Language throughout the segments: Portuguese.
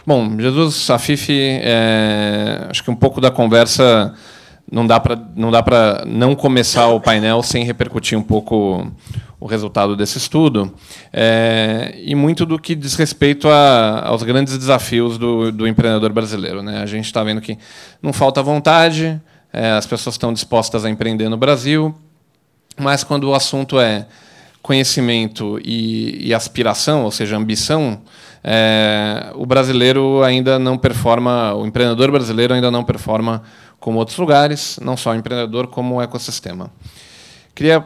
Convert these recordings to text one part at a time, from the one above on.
Bom, Jesus, Afif, acho que um pouco da conversa não dá para não começar o painel sem repercutir um pouco o resultado desse estudo, e muito do que diz respeito aos grandes desafios do empreendedor brasileiro, né? A gente está vendo que não falta vontade, as pessoas estão dispostas a empreender no Brasil, mas quando o assunto é conhecimento e aspiração, ou seja, ambição, o brasileiro ainda não performa, o empreendedor brasileiro ainda não performa como outros lugares, não só o empreendedor, como o ecossistema. Queria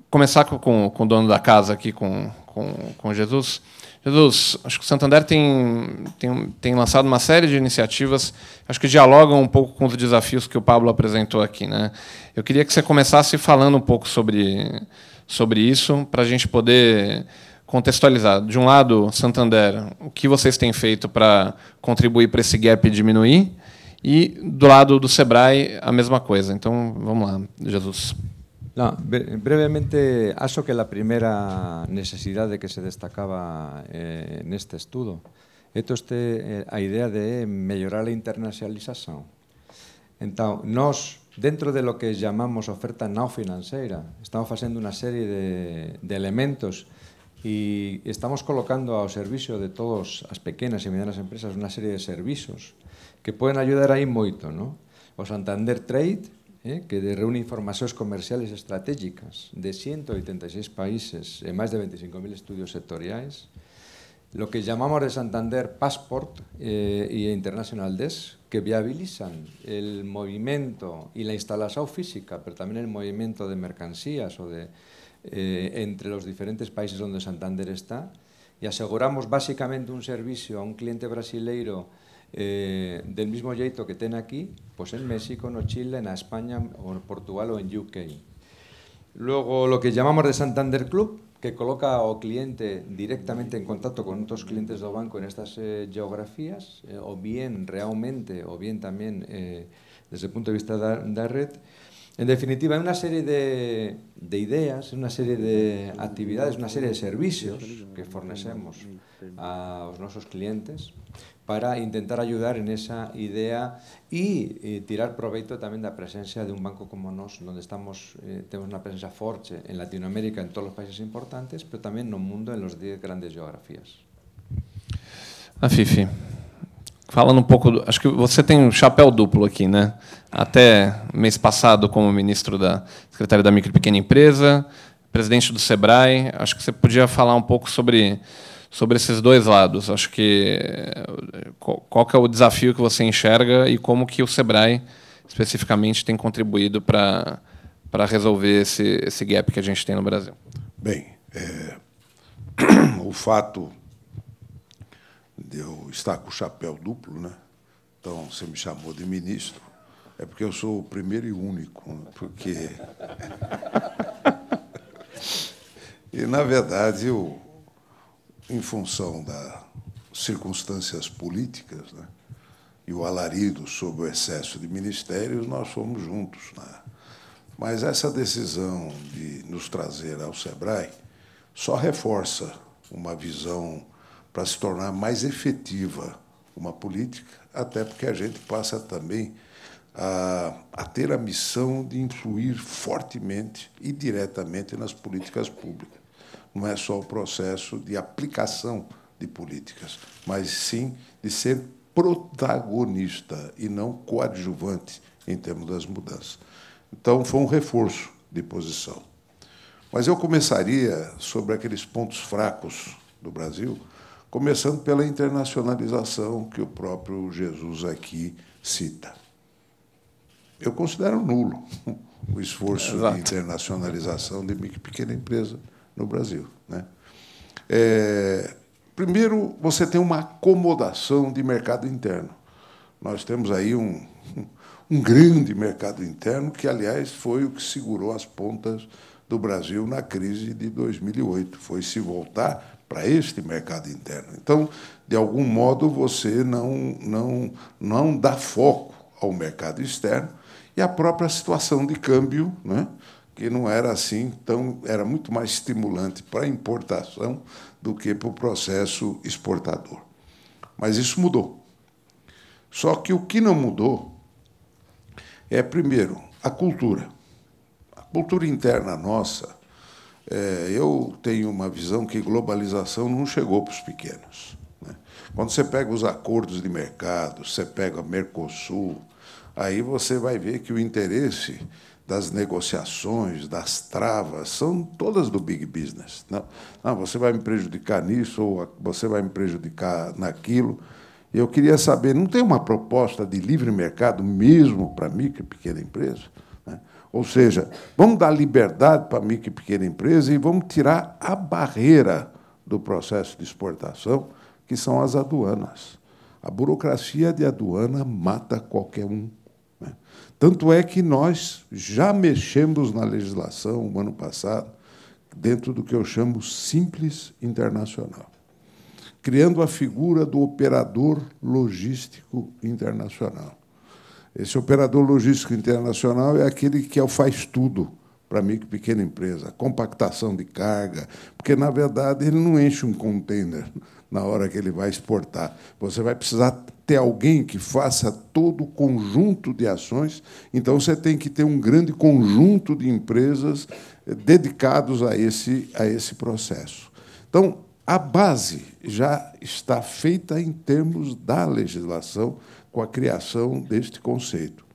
começar com o dono da casa aqui, com Jesus. Jesus, acho que o Santander tem lançado uma série de iniciativas, acho que dialogam um pouco com os desafios que o Pablo apresentou aqui, né? Eu queria que você começasse falando um pouco sobre isso, para a gente poder contextualizar. De um lado, Santander, o que vocês têm feito para contribuir para esse gap diminuir, e do lado do Sebrae, a mesma coisa. Então, vamos lá, Jesus. No, brevemente, acho que a primeira necessidade que se destacaba neste estudo é a ideia de melhorar a internacionalização. Então, nós, dentro de lo que chamamos oferta não financeira, estamos fazendo uma série de elementos e estamos colocando ao serviço de todas as pequenas e medianas empresas uma série de serviços que poden ajudar aí moito, ¿no? O Santander Trade, que reúne informacións comerciales estratégicas de 186 países e máis de 25.000 estudios sectoriais. Lo que llamamos de Santander Passport y International Desk, que viabilizan el movimiento y la instalación física, pero también el movimiento de mercancías entre los diferentes países donde Santander está, y aseguramos básicamente un servicio a un cliente brasileiro del mismo jeito que ten aquí, pues en México, en Chile, en España, o en Portugal o en UK. Luego, lo que llamamos de Santander Club, que coloca ao cliente directamente en contacto con otros clientes do banco en estas geografías, o bien realmente, o bien también desde el punto de vista da red. En definitiva, hay una serie de ideas, una serie de actividades, una serie de servicios que fornecemos aos nosos clientes para intentar ayudar en esa idea y tirar proveito tamén da presencia de un banco como nós, donde temos unha presencia forte en Latinoamérica, en todos os países importantes, pero tamén no mundo, en los 10 grandes geografías. Afif, falando um pouco, acho que você tem um chapéu duplo aqui, né? Até mês passado como ministro da Secretaria da Micro e Pequena Empresa, presidente do Sebrae, acho que você podia falar um pouco sobre esses dois lados. Acho que qual que é o desafio que você enxerga e como que o Sebrae especificamente tem contribuído para resolver esse gap que a gente tem no Brasil. Bem, o fato de eu estar com o chapéu duplo, né? Então você me chamou de ministro, é porque eu sou o primeiro e único, né? Porque e na verdade em função das circunstâncias políticas, né, e o alarido sobre o excesso de ministérios, nós fomos juntos, né? Mas essa decisão de nos trazer ao Sebrae só reforça uma visão para se tornar mais efetiva uma política, até porque a gente passa também a ter a missão de influir fortemente e diretamente nas políticas públicas. Não é só o processo de aplicação de políticas, mas sim de ser protagonista e não coadjuvante em termos das mudanças. Então, foi um reforço de posição. Mas eu começaria sobre aqueles pontos fracos do Brasil, começando pela internacionalização que o próprio Jesus aqui cita. Eu considero nulo o esforço de internacionalização de micro e pequena empresa no Brasil, né? Primeiro, você tem uma acomodação de mercado interno. Nós temos aí um grande mercado interno que, aliás, foi o que segurou as pontas do Brasil na crise de 2008. Foi se voltar para este mercado interno. Então, de algum modo, você não dá foco ao mercado externo e à própria situação de câmbio, né, que não era assim tão, era muito mais estimulante para a importação do que para o processo exportador. Mas isso mudou. Só que o que não mudou é, primeiro, a cultura. A cultura interna nossa. Eu tenho uma visão que globalização não chegou para os pequenos. Quando você pega os acordos de mercado, você pega Mercosul, aí você vai ver que o interesse das negociações, das travas, são todas do big business. Não, você vai me prejudicar nisso, ou você vai me prejudicar naquilo. Eu queria saber, não tem uma proposta de livre mercado mesmo para micro e pequena empresa? Ou seja, vamos dar liberdade para a micro e pequena empresa e vamos tirar a barreira do processo de exportação, que são as aduanas. A burocracia de aduana mata qualquer um. Tanto é que nós já mexemos na legislação, o ano passado, dentro do que eu chamo Simples Internacional, criando a figura do operador logístico internacional. Esse operador logístico internacional é aquele que faz tudo para a micro e pequena empresa, compactação de carga, porque, na verdade, ele não enche um container na hora que ele vai exportar. Você vai precisar ter alguém que faça todo o conjunto de ações, então você tem que ter um grande conjunto de empresas dedicados a esse processo. Então, a base já está feita em termos da legislação, com a criação deste conceito.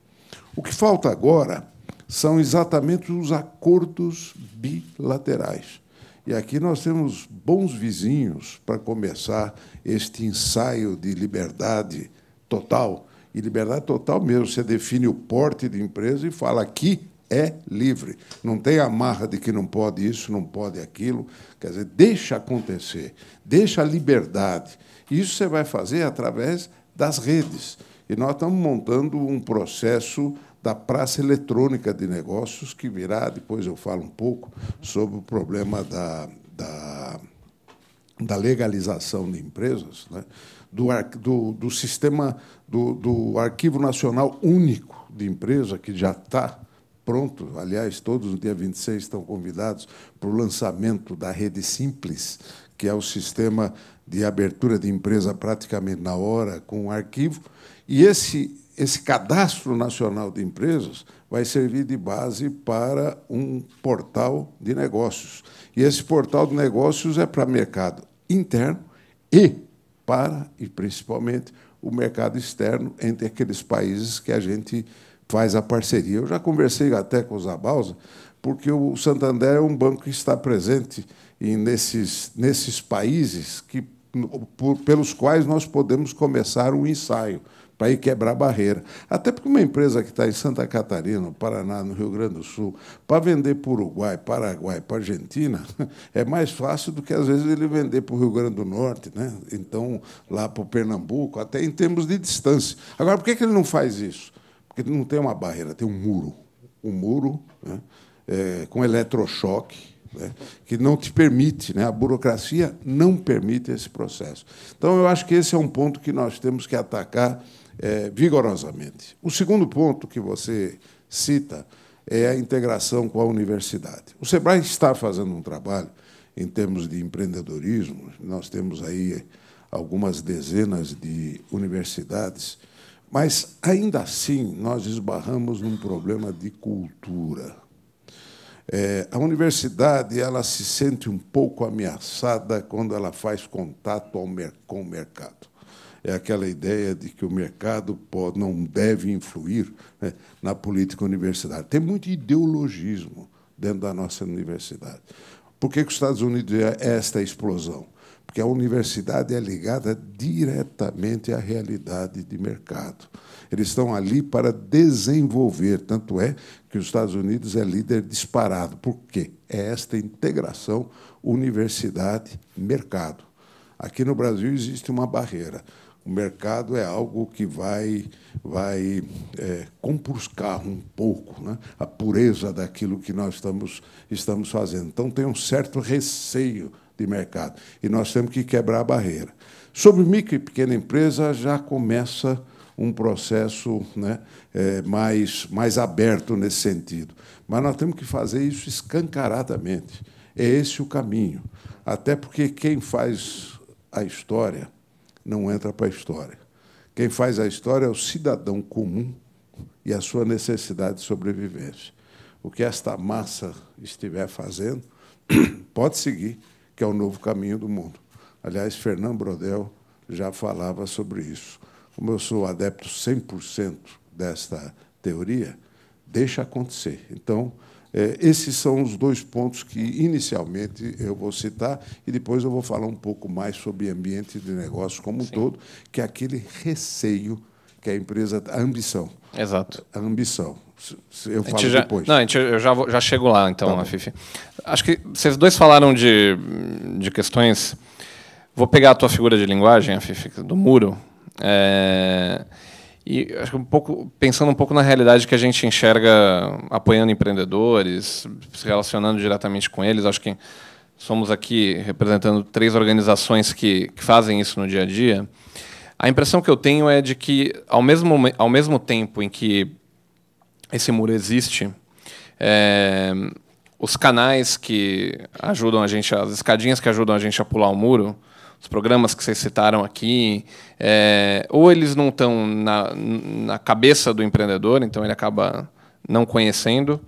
O que falta agora são exatamente os acordos bilaterais. E aqui nós temos bons vizinhos para começar este ensaio de liberdade total. E liberdade total mesmo, você define o porte de empresa e fala aqui é livre. Não tem amarra de que não pode isso, não pode aquilo. Quer dizer, deixa acontecer, deixa a liberdade. Isso você vai fazer através das redes. E nós estamos montando um processo da praça eletrônica de negócios, que virá, depois eu falo um pouco, sobre o problema da legalização de empresas, né? do sistema do Arquivo Nacional Único de Empresa, que já está pronto. Aliás, todos no dia 26 estão convidados para o lançamento da Rede Simples, que é o sistema de abertura de empresa praticamente na hora, com o arquivo. E esse cadastro nacional de empresas vai servir de base para um portal de negócios. E esse portal de negócios é para mercado interno e principalmente, o mercado externo entre aqueles países que a gente faz a parceria. Eu já conversei até com o Zabalza, porque o Santander é um banco que está presente nesses países pelos quais nós podemos começar um ensaio para ir quebrar barreira. Até porque uma empresa que está em Santa Catarina, no Paraná, no Rio Grande do Sul, para vender para o Uruguai, Paraguai, para a Argentina, é mais fácil do que, às vezes, ele vender para o Rio Grande do Norte, né? Então, lá para o Pernambuco, até em termos de distância. Agora, por que ele não faz isso? Porque não tem uma barreira, tem um muro. Um muro, né, com eletrochoque, né, que não te permite, né, a burocracia não permite esse processo. Então, eu acho que esse é um ponto que nós temos que atacar vigorosamente. O segundo ponto que você cita é a integração com a universidade. O SEBRAE está fazendo um trabalho em termos de empreendedorismo. Nós temos aí algumas dezenas de universidades, mas, ainda assim, nós esbarramos num problema de cultura. A universidade ela se sente um pouco ameaçada quando ela faz contato com o mercado. É aquela ideia de que o mercado não deve influir, né, na política universitária. Tem muito ideologismo dentro da nossa universidade. Por que os Estados Unidos é esta explosão? Porque a universidade é ligada diretamente à realidade de mercado. Eles estão ali para desenvolver, tanto é que os Estados Unidos é líder disparado. Por quê? É esta integração universidade-mercado. Aqui no Brasil existe uma barreira. O mercado é algo que vai compuscar um pouco, né, a pureza daquilo que nós estamos fazendo. Então, tem um certo receio de mercado. E nós temos que quebrar a barreira. Sobre micro e pequena empresa, já começa um processo, né, mais aberto nesse sentido. Mas nós temos que fazer isso escancaradamente. É esse o caminho. Até porque quem faz a história não entra para a história. Quem faz a história é o cidadão comum e a sua necessidade de sobrevivência. O que esta massa estiver fazendo, pode seguir, que é o novo caminho do mundo. Aliás, Fernand Braudel já falava sobre isso. Como eu sou adepto 100% desta teoria, deixa acontecer. Então, esses são os dois pontos que, inicialmente, eu vou citar, e depois eu vou falar um pouco mais sobre ambiente de negócio como um todo, que é aquele receio que a empresa... A ambição. Exato. A ambição. Eu falo depois. Não, eu já chego lá, então, Tá Afife. Acho que vocês dois falaram de questões... Vou pegar a tua figura de linguagem, Afife, do muro, e acho que pensando um pouco na realidade que a gente enxerga apoiando empreendedores, se relacionando diretamente com eles. Acho que somos aqui representando 3 organizações que fazem isso no dia a dia. A impressão que eu tenho é de que, ao mesmo tempo em que esse muro existe, os canais que ajudam a gente, as escadinhas que ajudam a gente a pular o muro, os programas que vocês citaram aqui, ou eles não estão na cabeça do empreendedor, então ele acaba não conhecendo,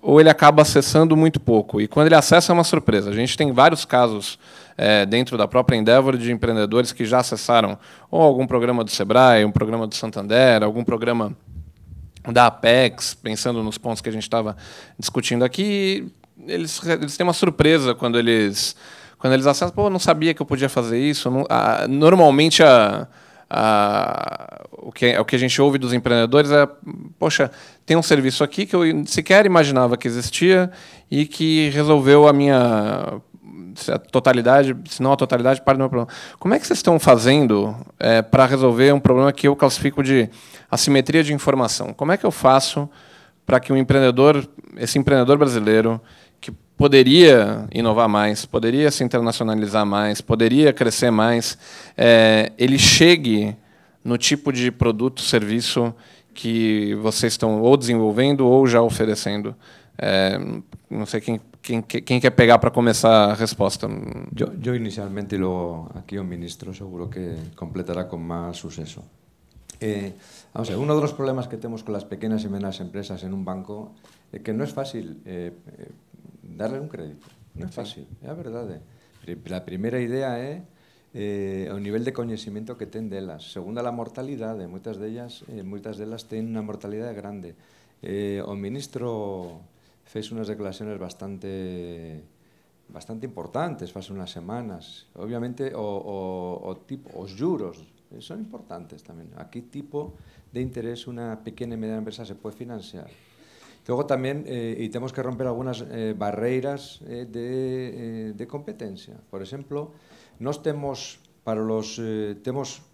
ou ele acaba acessando muito pouco. E quando ele acessa, é uma surpresa. A gente tem vários casos dentro da própria Endeavor de empreendedores que já acessaram ou algum programa do Sebrae, um programa do Santander, algum programa da Apex, pensando nos pontos que a gente estava discutindo aqui. Eles têm uma surpresa quando eles acessam. Pô, eu não sabia que eu podia fazer isso. Normalmente, o que a gente ouve dos empreendedores é: poxa, tem um serviço aqui que eu sequer imaginava que existia e que resolveu a minha totalidade, se não a totalidade, parte do meu problema. Como é que vocês estão fazendo para resolver um problema que eu classifico de assimetria de informação? Como é que eu faço para que esse empreendedor brasileiro, que poderia inovar mais, poderia se internacionalizar mais, poderia crescer mais, ele chegue no tipo de produto, serviço que vocês estão ou desenvolvendo ou já oferecendo? Não sei quem quer pegar para começar a resposta. Yo inicialmente, y luego aquí el ministro seguro que completará con más suceso. Vamos a ver, uno de los problemas que tenemos con las pequeñas y medianas empresas en un banco es que no es fácil darle un crédito. No es fácil, é a verdade. A primeira idea é o nivel de coñecimiento que ten delas. Segunda, a mortalidade. Moitas delas ten unha mortalidade grande. O ministro fez unas declaraciones bastante importantes faz unas semanas. Obviamente, os juros son importantes tamén. Aquí, tipo de interés, una pequena e mediana empresa se puede financiar. Luego tamén, y tenemos que romper algunas barreiras de competencia. Por exemplo, nos temos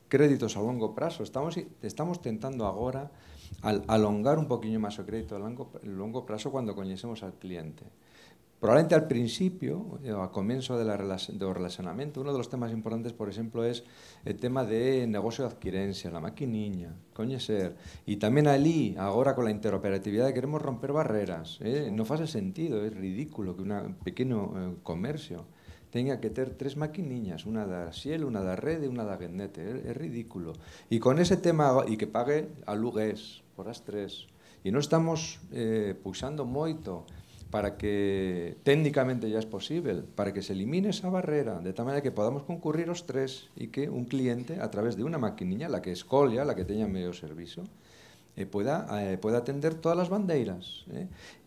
créditos a longo prazo. Estamos tentando agora alongar un poquinho máis o crédito a longo prazo cuando coñecemos al cliente. Probablemente al principio, a comenzo do relacionamento, uno de los temas importantes, por exemplo, es el tema de negocio de adquirencia, la maquiniña, coñecer. Y tamén ali, agora con la interoperatividade, queremos romper barreras. Non faz sentido, é ridículo que un pequeno comercio tenga que ter 3 maquiniñas, unha da Xiel, unha da Rede e unha da Guendete. É ridículo. E con ese tema, e que pague alugués por as 3. E non estamos puxando moito para que técnicamente ya es posible, para que se elimine esa barrera, de tal manera que podamos concurrir os 3 e que un cliente, a través de unha maquiniña, la que escolla, la que teña medio servicio, pueda atender todas as bandeiras.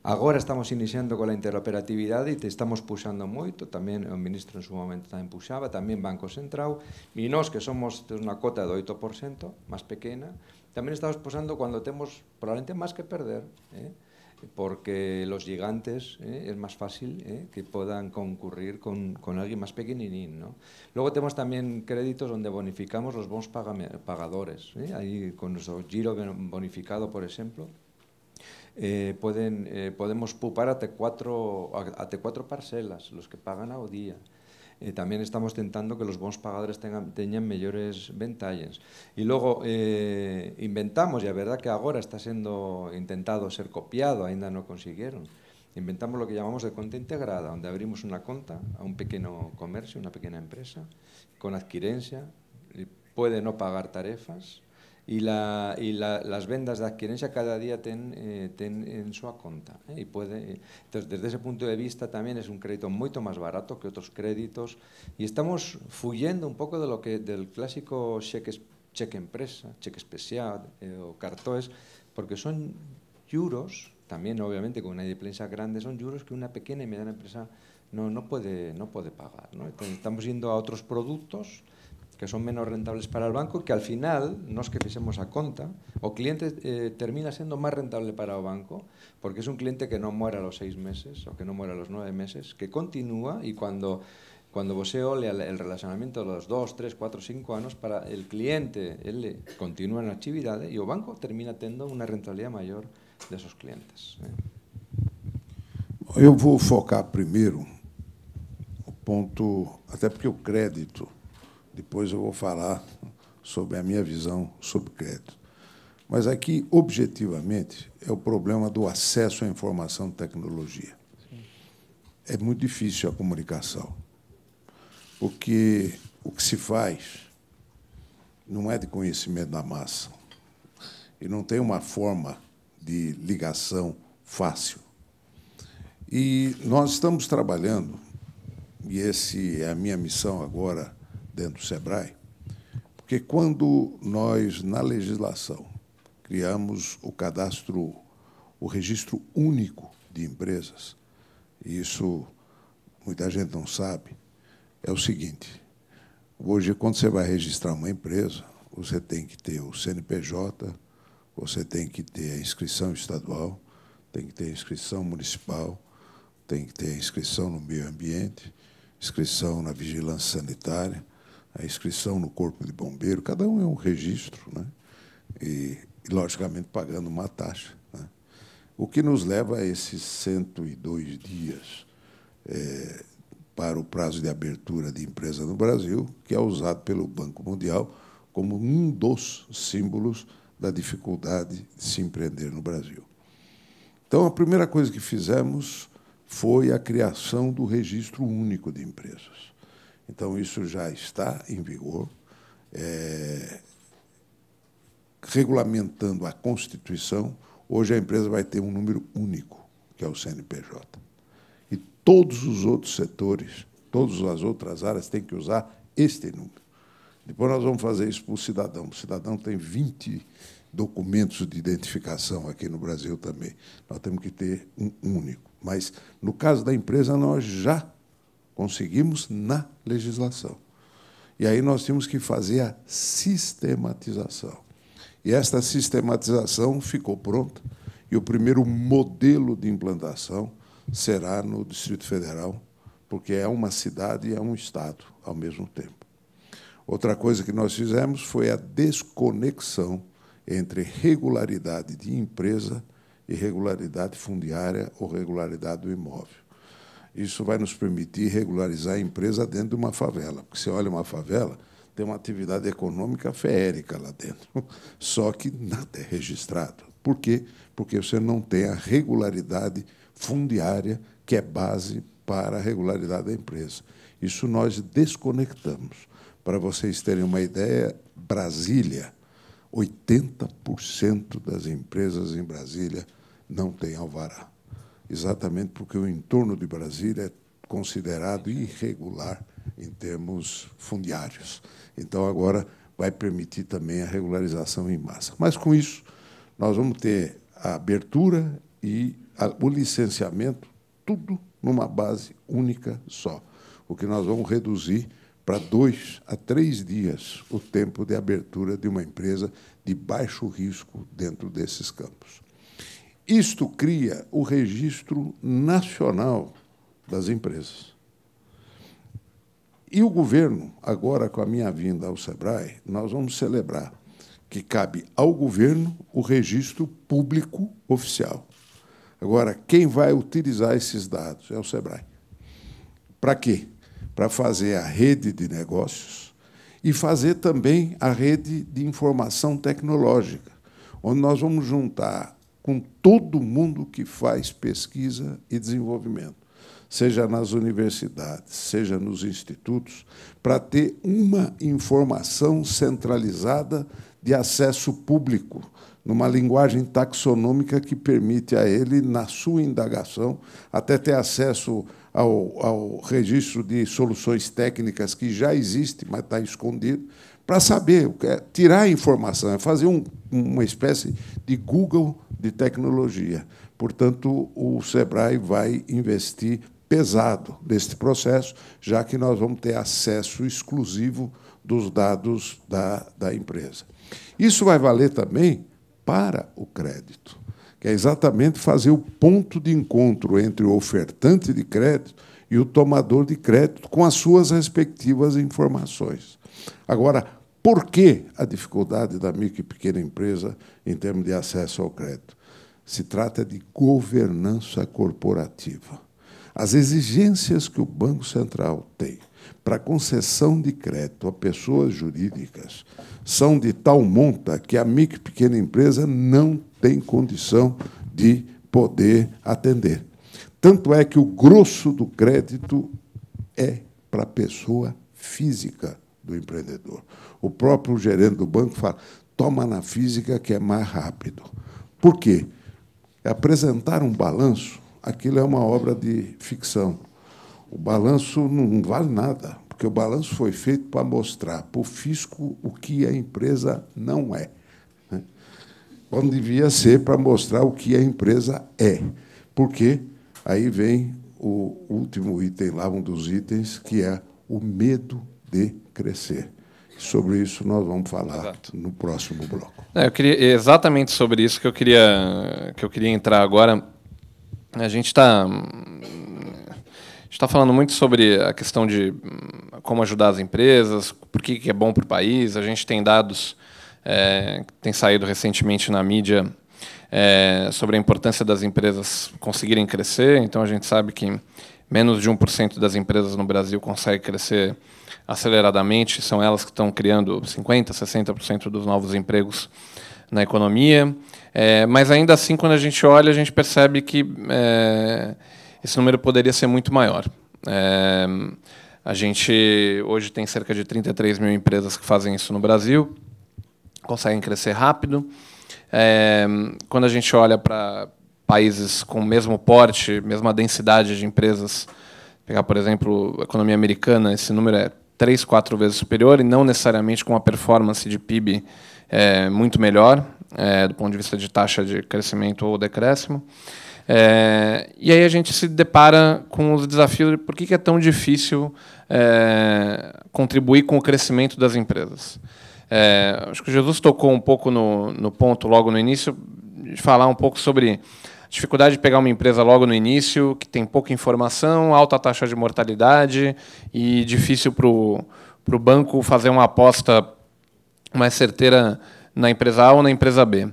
Agora estamos iniciando con a interoperatividade e te estamos puxando moito, tamén o ministro en su momento tamén puxaba, tamén Banco Central, e nós que somos unha cota de 8%, máis pequena, tamén estamos puxando cuando temos probablemente máis que perder, porque los gigantes es más fácil que puedan concurrir con alguien más pequeñín, ¿no? Luego tenemos también créditos donde bonificamos los bons pagadores. Ahí con nuestro giro bonificado, por ejemplo, podemos pupar até 4 parcelas, los que pagan ao día. tamén estamos tentando que os bons pagadores teñan mellores ventallas. E logo inventamos, e a verdad que agora está sendo intentado ser copiado, aínda non consiguieron, inventamos lo que llamamos de conta integrada, onde abrimos unha conta a un pequeno comercio, unha pequena empresa, con adquirencia, pode non pagar tarefas, e las vendas de adquirencia cada día ten en súa conta. Entonces, desde ese punto de vista, tamén é un crédito moito máis barato que outros créditos, e estamos fuyendo un pouco del clásico cheque empresa, cheque especial, o cartós, porque son juros, tamén obviamente con unha dependencia grande, son juros que unha pequena e mediana empresa non pode pagar, ¿no? Entonces, estamos indo a outros produtos que son menos rentables para el banco, que al final, nos que fixemos a conta, o cliente termina sendo máis rentable para o banco, porque é un cliente que non muera a los 6 meses, ou que non muera a los 9 meses, que continúa, e cando você olea el relacionamento dos 2, 3, 4, 5 anos, para el cliente, ele continúa na actividade, e o banco termina tendo unha rentabilidade maior desos clientes. Eu vou focar primeiro o ponto, até porque o crédito, depois eu vou falar sobre a minha visão sobre crédito. Mas aqui, objetivamente, é o problema do acesso à informação e tecnologia. É muito difícil a comunicação, porque o que se faz não é de conhecimento da massa e não tem uma forma de ligação fácil. E nós estamos trabalhando, e essa é a minha missão agora, dentro do SEBRAE, porque quando nós, na legislação, criamos o registro único de empresas, e isso muita gente não sabe, é o seguinte: hoje, quando você vai registrar uma empresa, você tem que ter o CNPJ, você tem que ter a inscrição estadual, tem que ter a inscrição municipal, tem que ter a inscrição no meio ambiente, inscrição na vigilância sanitária, a inscrição no Corpo de Bombeiro, cada um é um registro, né? E logicamente, pagando uma taxa, né? O que nos leva a esses 102 dias para o prazo de abertura de empresa no Brasil, que é usado pelo Banco Mundial como um dos símbolos da dificuldade de se empreender no Brasil. Então, a primeira coisa que fizemos foi a criação do Registro Único de Empresas. Então, isso já está em vigor, regulamentando a Constituição. Hoje, a empresa vai ter um número único, que é o CNPJ. E todos os outros setores, todas as outras áreas, têm que usar este número. Depois, nós vamos fazer isso para o cidadão. O cidadão tem 20 documentos de identificação aqui no Brasil também. Nós temos que ter um único. Mas, no caso da empresa, nós já conseguimos na legislação. E aí nós temos que fazer a sistematização. E esta sistematização ficou pronta, e o primeiro modelo de implantação será no Distrito Federal, porque é uma cidade e é um estado ao mesmo tempo. Outra coisa que nós fizemos foi a desconexão entre regularidade de empresa e regularidade fundiária ou regularidade do imóvel. Isso vai nos permitir regularizar a empresa dentro de uma favela, porque você olha uma favela, tem uma atividade econômica feérica lá dentro, só que nada é registrado. Por quê? Porque você não tem a regularidade fundiária, que é base para a regularidade da empresa. Isso nós desconectamos. Para vocês terem uma ideia, Brasília, 80% das empresas em Brasília não têm alvará. Exatamente porque o entorno de Brasília é considerado irregular em termos fundiários. Então, agora, vai permitir também a regularização em massa. Mas, com isso, nós vamos ter a abertura e o licenciamento, tudo numa base única só, o que nós vamos reduzir para 2 a 3 dias o tempo de abertura de uma empresa de baixo risco dentro desses campos. Isto cria o Registro Nacional das Empresas. E o governo, agora com a minha vinda ao SEBRAE, nós vamos celebrar que cabe ao governo o registro público oficial. Agora, quem vai utilizar esses dados é o SEBRAE. Para quê? para fazer a rede de negócios e fazer também a rede de informação tecnológica, onde nós vamos juntar com todo mundo que faz pesquisa e desenvolvimento, seja nas universidades, seja nos institutos, para ter uma informação centralizada de acesso público, numa linguagem taxonômica que permite a ele, na sua indagação, até ter acesso ao registro de soluções técnicas que já existe, mas está escondido, para saber, tirar a informação, é fazer uma espécie de Google de tecnologia. Portanto, o SEBRAE vai investir pesado neste processo, já que nós vamos ter acesso exclusivo dos dados da empresa. Isso vai valer também para o crédito, que é exatamente fazer o ponto de encontro entre o ofertante de crédito e o tomador de crédito com as suas respectivas informações. Agora, por que a dificuldade da micro e pequena empresa em termos de acesso ao crédito? Se trata de governança corporativa. As exigências que o Banco Central tem para concessão de crédito a pessoas jurídicas são de tal monta que a micro e pequena empresa não tem condição de poder atender. Tanto é que o grosso do crédito é para a pessoa física do empreendedor. O próprio gerente do banco fala, toma na física que é mais rápido. Por quê? Apresentar um balanço, aquilo é uma obra de ficção. O balanço não vale nada, porque o balanço foi feito para mostrar para o fisco o que a empresa não é. Quando devia ser para mostrar o que a empresa é. Porque aí vem o último item lá, um dos itens, que é o medo de crescer. Sobre isso nós vamos falar no próximo bloco. Eu queria exatamente sobre isso que eu queria entrar agora. A gente está falando muito sobre a questão de como ajudar as empresas, por que é bom para o país. A gente tem dados que têm saído recentemente na mídia sobre a importância das empresas conseguirem crescer. Então, a gente sabe que menos de 1% das empresas no Brasil consegue crescer aceleradamente. São elas que estão criando 50%, 60% dos novos empregos na economia. Mas, ainda assim, quando a gente olha, a gente percebe que esse número poderia ser muito maior. A gente hoje tem cerca de 33 mil empresas que fazem isso no Brasil, conseguem crescer rápido. Quando a gente olha para países com o mesmo porte, mesma densidade de empresas, pegar, por exemplo, a economia americana, esse número é 3, 4 vezes superior e não necessariamente com uma performance de PIB muito melhor, do ponto de vista de taxa de crescimento ou decréscimo. E aí a gente se depara com os desafios de por que é tão difícil contribuir com o crescimento das empresas. Acho que o Jesus tocou um pouco no ponto logo no início, de falar um pouco sobre a dificuldade de pegar uma empresa logo no início, que tem pouca informação, alta taxa de mortalidade e difícil para o banco fazer uma aposta mais certeira na empresa A ou na empresa B.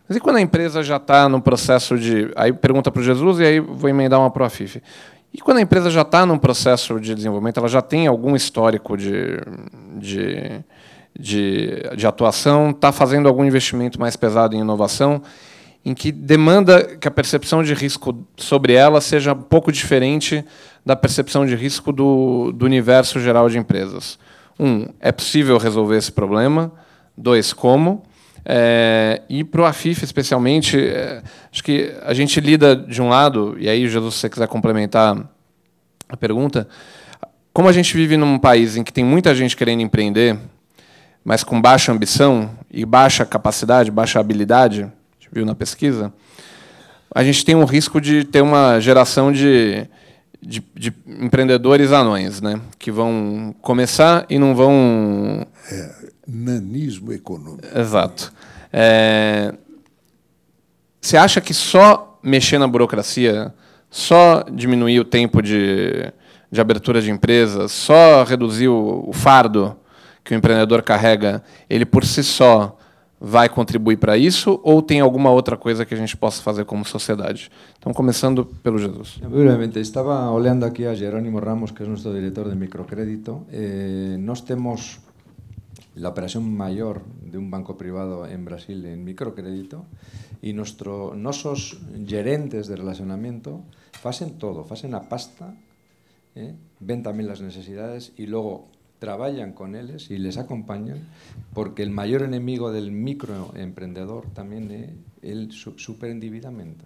Mas e quando a empresa já está no processo de... Aí pergunta para o Jesus e aí vou emendar uma para o Afif. E quando a empresa já está num processo de desenvolvimento, ela já tem algum histórico de atuação, está fazendo algum investimento mais pesado em inovação, em que demanda que a percepção de risco sobre ela seja um pouco diferente da percepção de risco do universo geral de empresas. 1, é possível resolver esse problema? 2, como? E para o Afif, especialmente, acho que a gente lida de um lado, e aí, Jesus, se você quiser complementar a pergunta, como a gente vive num país em que tem muita gente querendo empreender, mas com baixa ambição e baixa capacidade, baixa habilidade, a gente viu na pesquisa, a gente tem um risco de ter uma geração de empreendedores anões, né, que vão começar e não vão... Nanismo econômico. Exato. Você acha que só mexer na burocracia, só diminuir o tempo de abertura de empresas, só reduzir o fardo que o empreendedor carrega, ele por si só vai contribuir para isso ou tem alguma outra coisa que a gente possa fazer como sociedade? Então, começando pelo Jesus. Brevemente, estaba olhando aquí a Jerónimo Ramos, que es nuestro director de microcrédito. Nos temos la operación mayor de un banco privado en Brasil en microcrédito y nosos gerentes de relacionamiento facen todo, facen a pasta, ven también las necesidades y luego trabajan con ellos y les acompañan, porque el mayor enemigo del microemprendedor también es el superendividamiento.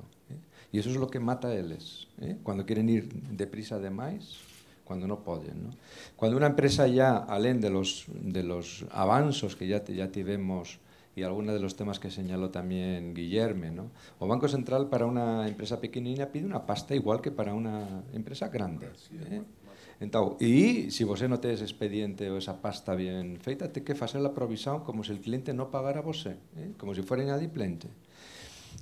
Y eso es lo que mata a ellos, cuando quieren ir deprisa de más, cuando no pueden, ¿no? Cuando una empresa ya, alén de los avanzos que ya tivemos y algunos de los temas que señaló también Guillerme, ¿no? O Banco Central para una empresa pequeñina pide una pasta igual que para una empresa grande. Entonces, y si vos no tenés expediente o esa pasta bien feita, te que hacer la provisión como si el cliente no pagara a vos, como si fuera inadimplente.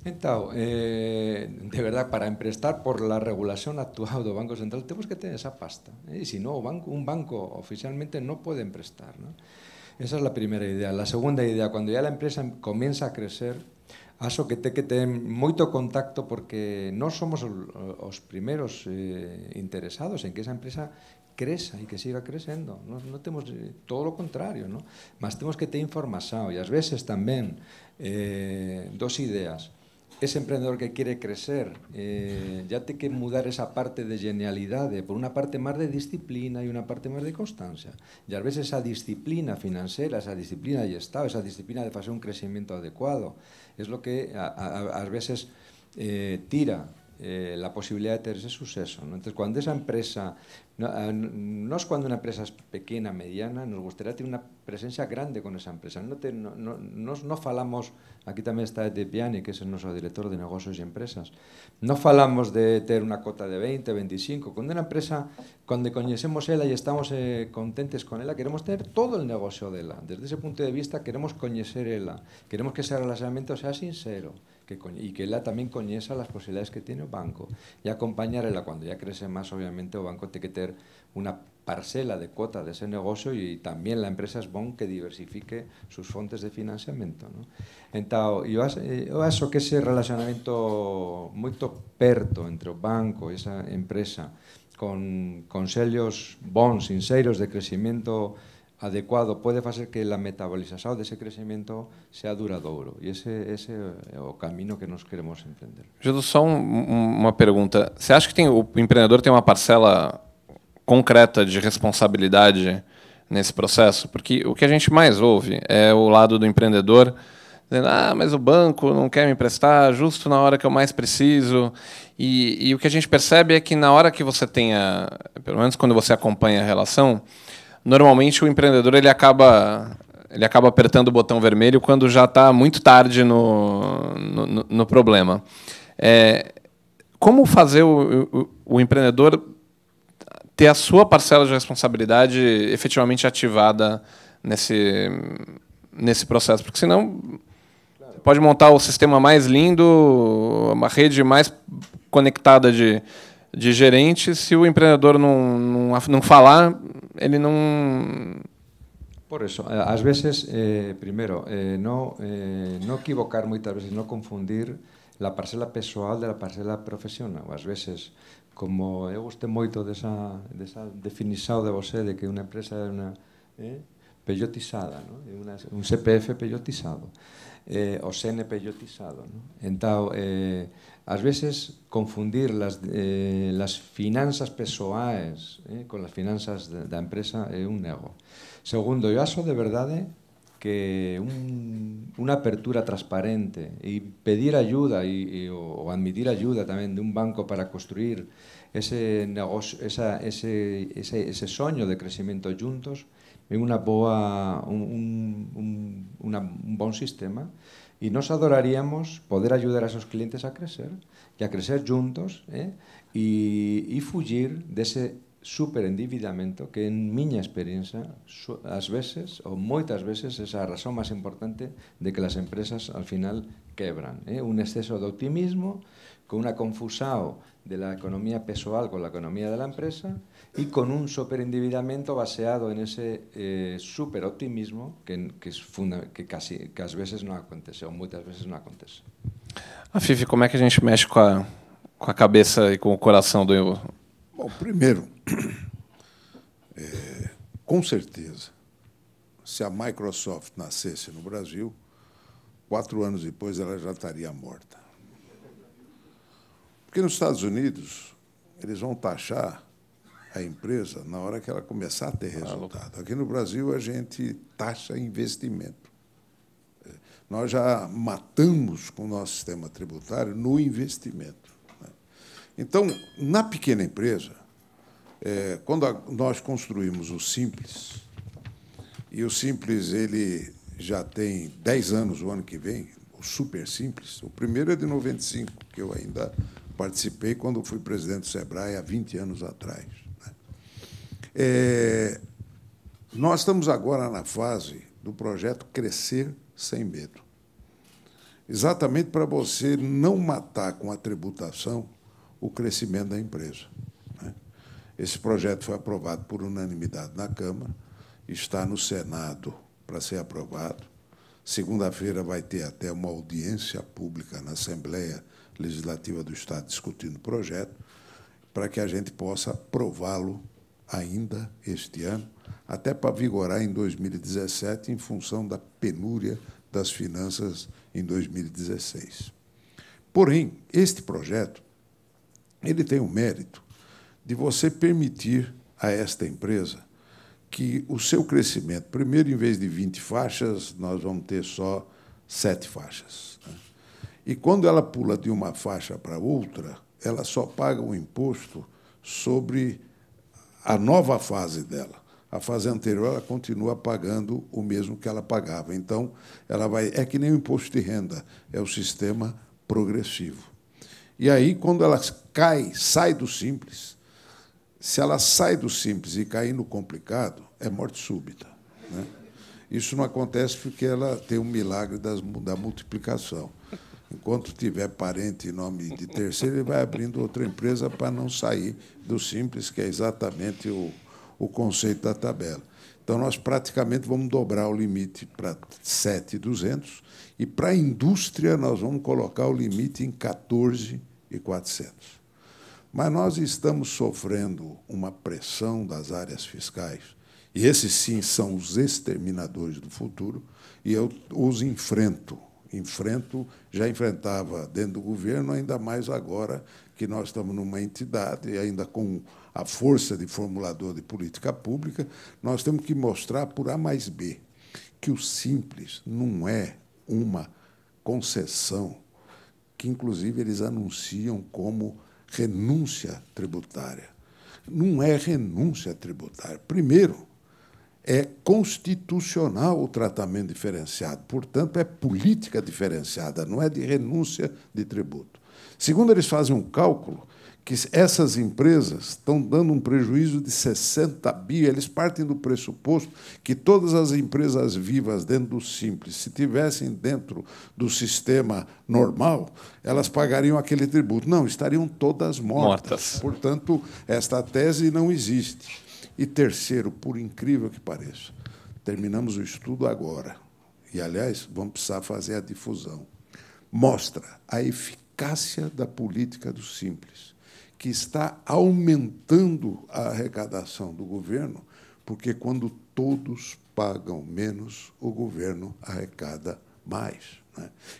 Entonces, de verdad, para emprestar por la regulación actual do Banco Central tenemos que tener esa pasta, y si no, un banco oficialmente no puede emprestar, ¿no? Esa es la primera idea. La segunda idea, cuando ya la empresa comienza a crecer, aso que tener moito contacto, porque no somos os primeros interesados en que esa empresa creza y que siga creciendo. No tenemos todo lo contrario, ¿no? Mas tenemos que tener información, y a veces también dos ideas. Ese emprendedor que quiere crecer ya tiene que mudar esa parte de genialidad por una parte más de disciplina y una parte más de constancia. Y a veces esa disciplina financiera, esa disciplina de Estado, esa disciplina de hacer un crecimiento adecuado, es lo que a veces tira la posibilidad de tener ese suceso, ¿no? Entonces, cuando esa empresa, no es cuando una empresa es pequeña, mediana, nos gustaría tener una presencia grande con esa empresa. No falamos, aquí también está Ed Piani, que es nuestro director de negocios y empresas, no falamos de tener una cota de 20, 25, cuando una empresa, cuando conocemos ella y estamos contentes con ella, queremos tener todo el negocio de ella. Desde ese punto de vista queremos conocer ella, queremos que ese relacionamiento sea sincero, y que ella también conozca las posibilidades que tiene el banco y acompañarla cuando ya crece más. Obviamente el banco tiene que tener una parcela de cuota de ese negocio, y también la empresa es bon que diversifique sus fuentes de financiamiento, ¿no? Entonces, yo acho que ese relacionamiento muy perto entre el banco y esa empresa, con consellos bons, sinceros de crecimiento adecuado, puede hacer que la metabolización de ese crecimiento sea duradouro, y ese es el camino que nos queremos emprender. Jesus, só uma pergunta. Você acha que o empreendedor tem uma parcela concreta de responsabilidade nesse processo? Porque o que a gente mais ouve é o lado do empreendedor dizendo: mas o banco não quer me emprestar justo na hora que eu mais preciso. E o que a gente percebe é que na hora que você tenha, pelo menos quando você acompanha a relação, normalmente o empreendedor ele acaba apertando o botão vermelho quando já está muito tarde no problema. Como fazer o empreendedor ter a sua parcela de responsabilidade efetivamente ativada nesse processo? Porque senão você pode montar o sistema mais lindo, uma rede mais conectada de gerentes, se o empreendedor não falar, ele não... Por eso, às vezes, primero, no equivocar muchas veces, no confundir la parcela pessoal de la parcela profesional. Às veces, como eu gostei moito desa definición de você de que una empresa é una pellotizada, ¿no? Un CPF pellotizado, o CN pellotizado, ¿no? Entonces, ás veces confundir las finanzas persoais con las finanzas da empresa é un erro. Segundo, eu acho de verdade que una apertura transparente y pedir ayuda o admitir ayuda también de un banco para construir ese negocio, ese sueño de crecimiento juntos, es un buen sistema, y nos adoraríamos poder ayudar a esos clientes a crecer y a crecer juntos, y fugir de ese superendividamento que, en miña experiencia, ás veces, ou moitas veces, é a razón máis importante de que as empresas, al final, quebran. Un exceso de optimismo, con unha confusao de la economía pessoal con la economía de la empresa y con un superendividamiento baseado en ese superoptimismo que às vezes não acontece, ou muitas vezes não acontece. Fifi, como é que a gente mexe com a cabeça e com o coração do... Bom, primeiro, com certeza, se a Microsoft nascesse no Brasil, 4 anos depois ela já estaria morta. Porque nos Estados Unidos, eles vão taxar a empresa na hora que ela começar a ter resultado. Aqui no Brasil, a gente taxa investimento. Nós já matamos com o nosso sistema tributário no investimento. Então, na pequena empresa, quando nós construímos o Simples, e o Simples ele já tem 10 anos o ano que vem, o Super Simples, o primeiro é de 95, que eu ainda participei quando fui presidente do SEBRAE há 20 anos atrás. Nós estamos agora na fase do projeto Crescer Sem Medo. Exatamente para você não matar com a tributação o crescimento da empresa. Esse projeto foi aprovado por unanimidade na Câmara, está no Senado para ser aprovado. Segunda-feira vai ter até uma audiência pública na Assembleia Legislativa do Estado discutindo o projeto, para que a gente possa aprová-lo ainda este ano, até para vigorar em 2017, em função da penúria das finanças em 2016. Porém, este projeto ele tem o mérito de você permitir a esta empresa que o seu crescimento, primeiro, em vez de 20 faixas, nós vamos ter só 7 faixas. E, quando ela pula de uma faixa para outra, ela só paga o imposto sobre a nova fase dela. A fase anterior, ela continua pagando o mesmo que ela pagava. Então, ela vai... É que nem o imposto de renda, é o sistema progressivo. E aí, quando ela sai do Simples, se ela sai do Simples e cair no complicado, é morte súbita. Isso não acontece porque ela tem um milagre da multiplicação. Enquanto tiver parente em nome de terceiro, ele vai abrindo outra empresa para não sair do Simples, que é exatamente o conceito da tabela. Então, nós praticamente vamos dobrar o limite para 7.200 e, para a indústria, nós vamos colocar o limite em 14.400. Mas nós estamos sofrendo uma pressão das áreas fiscais, e esses, sim, são os exterminadores do futuro, e eu os enfrento, já enfrentava dentro do governo, ainda mais agora que nós estamos numa entidade, ainda com a força de formulador de política pública, nós temos que mostrar por A mais B que o Simples não é uma concessão que, inclusive, eles anunciam como renúncia tributária. Não é renúncia tributária. Primeiro, é constitucional o tratamento diferenciado, portanto, é política diferenciada, não é de renúncia de tributo. Segundo, eles fazem um cálculo que essas empresas estão dando um prejuízo de 60 bi. Eles partem do pressuposto que todas as empresas vivas dentro do Simples, se tivessem dentro do sistema normal, elas pagariam aquele tributo. Não, estariam todas mortas. Portanto, esta tese não existe. E terceiro, por incrível que pareça, terminamos o estudo agora. E, aliás, vamos precisar fazer a difusão. Mostra a eficácia da política do Simples, que está aumentando a arrecadação do governo, porque, quando todos pagam menos, o governo arrecada mais.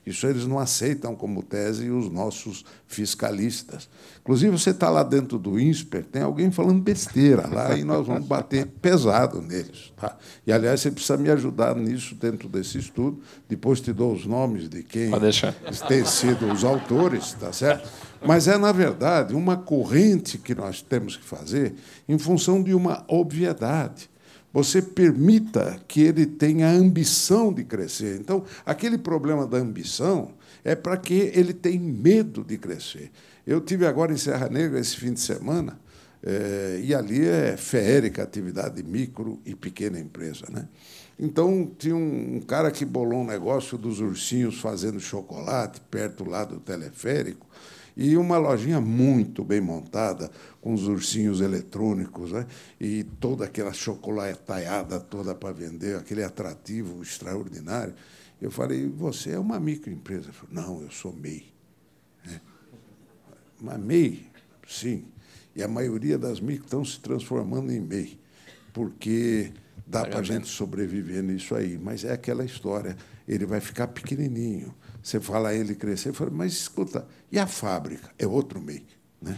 Isso eles não aceitam como tese, os nossos fiscalistas. Inclusive, você está lá dentro do INSPER, tem alguém falando besteira lá, e nós vamos bater pesado neles. E, aliás, você precisa me ajudar nisso dentro desse estudo. Depois te dou os nomes de quem tem sido os autores, tá certo? Mas é, na verdade, uma corrente que nós temos que fazer em função de uma obviedade. Você permita que ele tenha a ambição de crescer. Então, aquele problema da ambição é para que ele tenha medo de crescer. Eu tive agora em Serra Negra, esse fim de semana, e ali é feérica a atividade de micro e pequena empresa. Então, tinha um cara que bolou um negócio dos ursinhos fazendo chocolate perto lá do teleférico, E uma lojinha muito bem montada, com os ursinhos eletrônicos, né? E toda aquela chocolatada toda para vender, aquele atrativo extraordinário. Eu falei, você é uma microempresa? Ele falou, não, eu sou MEI. Mas MEI, sim. E a maioria das micro estão se transformando em MEI, porque dá para a gente sobreviver nisso aí. Mas é aquela história, ele vai ficar pequenininho. Você fala a ele crescer, fala, mas escuta, e a fábrica? É outro MEI. Né?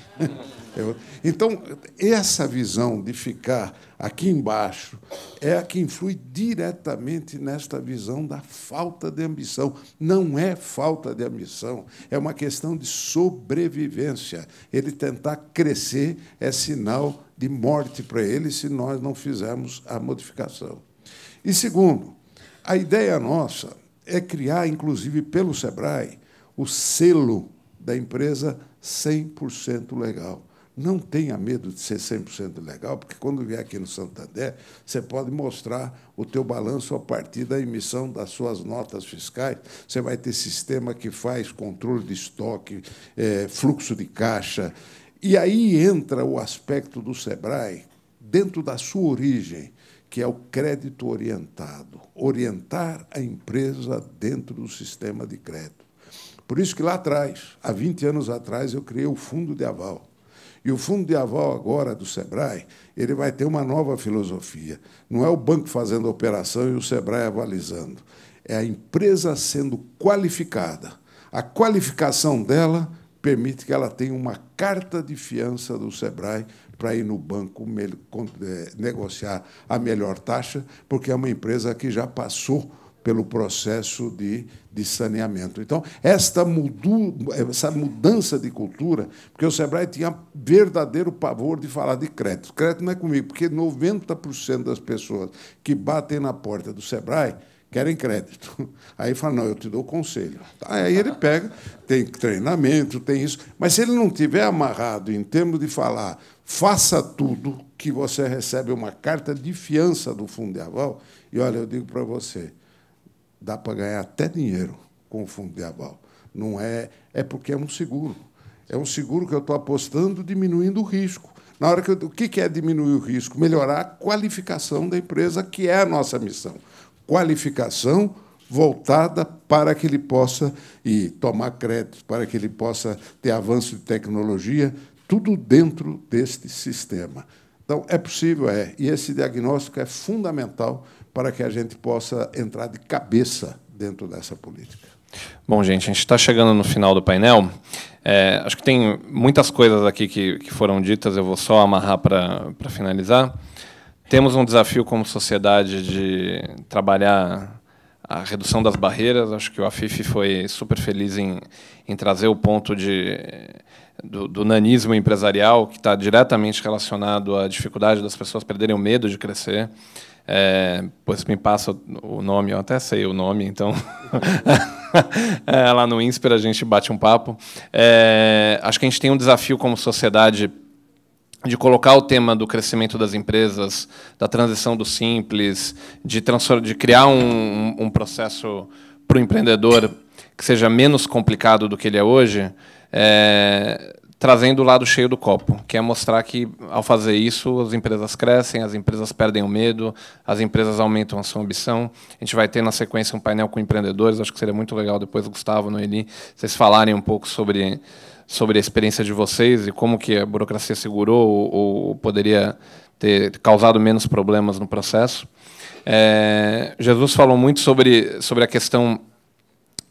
Então, essa visão de ficar aqui embaixo é a que influi diretamente nesta visão da falta de ambição. Não é falta de ambição, é uma questão de sobrevivência. Ele tentar crescer é sinal de morte para ele se nós não fizermos a modificação. E, segundo, a ideia nossa é criar, inclusive pelo SEBRAE, o selo da empresa 100% legal. Não tenha medo de ser 100% legal, porque, quando vier aqui no Santander, você pode mostrar o teu balanço a partir da emissão das suas notas fiscais. Você vai ter sistema que faz controle de estoque, fluxo de caixa. E aí entra o aspecto do SEBRAE, dentro da sua origem, que é o crédito orientado, orientar a empresa dentro do sistema de crédito. Por isso que, lá atrás, há 20 anos atrás, eu criei o Fundo de Aval. E o Fundo de Aval, agora, do SEBRAE, ele vai ter uma nova filosofia. Não é o banco fazendo a operação e o SEBRAE avalizando. É a empresa sendo qualificada. A qualificação dela permite que ela tenha uma carta de fiança do SEBRAE para ir no banco negociar a melhor taxa, porque é uma empresa que já passou pelo processo de saneamento. Então, essa mudança de cultura, porque o SEBRAE tinha verdadeiro pavor de falar de crédito. Crédito não é comigo, porque 90% das pessoas que batem na porta do SEBRAE querem crédito. Aí fala, não, eu te dou conselho. Aí ele pega, tem treinamento, tem isso, mas se ele não tiver amarrado em termos de falar, faça tudo, que você recebe uma carta de fiança do Fundo de Aval, e, olha, eu digo para você, dá para ganhar até dinheiro com o Fundo de Aval. Não é porque é um seguro. É um seguro que eu estou apostando, diminuindo o risco. Na hora o que é diminuir o risco? Melhorar a qualificação da empresa, que é a nossa missão. Qualificação voltada para que ele possa tomar crédito, para que ele possa ter avanço de tecnologia, tudo dentro deste sistema. Então, é possível, e esse diagnóstico é fundamental para que a gente possa entrar de cabeça dentro dessa política. Bom, gente, a gente está chegando no final do painel. Acho que tem muitas coisas aqui que foram ditas, eu vou só amarrar para finalizar. Temos um desafio como sociedade de trabalhar a redução das barreiras. Acho que o Afif foi super feliz em trazer o ponto do nanismo empresarial, que está diretamente relacionado à dificuldade das pessoas perderem o medo de crescer. Pois me passa o nome, eu até sei o nome, então lá no INSPER a gente bate um papo. Acho que a gente tem um desafio como sociedade de colocar o tema do crescimento das empresas, da transição do simples, de criar um processo para o empreendedor que seja menos complicado do que ele é hoje, trazendo o lado cheio do copo, que é mostrar que, ao fazer isso, as empresas crescem, as empresas perdem o medo, as empresas aumentam a sua ambição. A gente vai ter, na sequência, um painel com empreendedores. Acho que seria muito legal, depois, Gustavo, Noeli, vocês falarem um pouco sobre a experiência de vocês e como que a burocracia segurou ou poderia ter causado menos problemas no processo. Jesus falou muito sobre a questão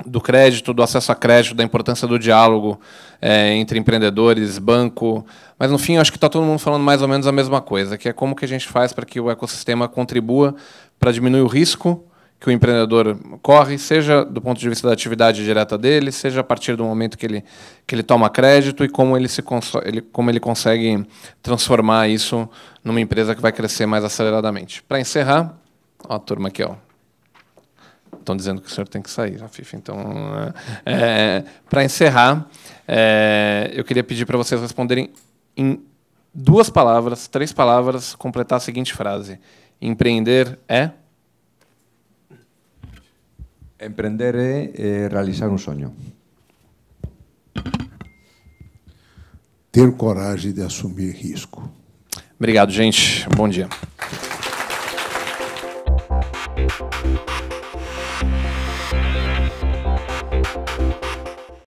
do crédito, do acesso a crédito, da importância do diálogo entre empreendedores, banco. Mas, no fim, acho que está todo mundo falando mais ou menos a mesma coisa, que é como que a gente faz para que o ecossistema contribua para diminuir o risco que o empreendedor corre, seja do ponto de vista da atividade direta dele, seja a partir do momento que ele toma crédito e como ele consegue transformar isso numa empresa que vai crescer mais aceleradamente. Para encerrar, ó, a turma aqui, ó. Estão dizendo que o senhor tem que sair, Afif. Então, para encerrar, eu queria pedir para vocês responderem em 2 palavras, 3 palavras, completar a seguinte frase. Empreender é? Emprender é realizar um sonho. ter coragem de assumir risco. Obrigado, gente. Bom dia.